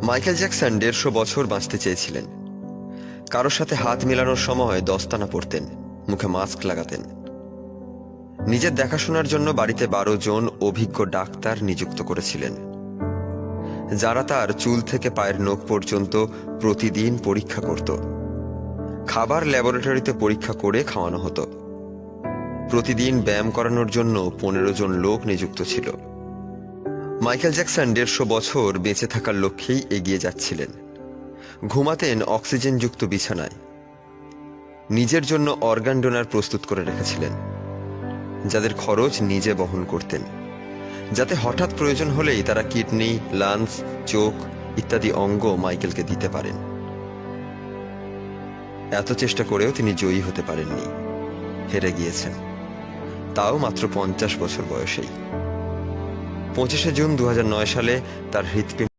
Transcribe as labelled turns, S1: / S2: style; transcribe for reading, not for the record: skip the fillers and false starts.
S1: Michael Jackson ১৫০ বছর বাঁচতে চেয়েছিলেন। কারোর সাথে হাত মেলানোর সময় দস্তানা পরতেন, মুখে মাস্ক লাগাতেন। নিজের দেখাশোনার জন্য বাড়িতে ১২ জন অভিজ্ঞ ডাক্তার নিযুক্ত করেছিলেন, যারা তার চুল থেকে পায়ের নখ পর্যন্ত প্রতিদিন পরীক্ষা করত। খাবার ল্যাবরেটরিতে পরীক্ষা করে খাওয়ানো হতো। প্রতিদিন ব্যায়াম করানোর জন্য ১৫ জন লোক নিযুক্ত ছিল। মাইকেল জ্যাকসন ১৫০ বছর বেঁচে থাকার লক্ষ্যেই এগিয়ে যাচ্ছিলেন। ঘুমাতেন অক্সিজেনযুক্ত বিছানায়। নিজের জন্য অর্গান ডোনার প্রস্তুত করে রেখেছিলেন, যাদের খরচ নিজে বহন করতেন, যাতে হঠাৎ প্রয়োজন হলেই তারা কিডনি, লাংস, চোখ ইত্যাদি অঙ্গ মাইকেলকে দিতে পারেন। এত চেষ্টা করেও তিনি জয়ী হতে পারেননি, হেরে গিয়েছেন, তাও মাত্র ৫০ বছর বয়সেই। ২৫শে জুন ২০০৯ সালে তার হৃৎপিণ্ড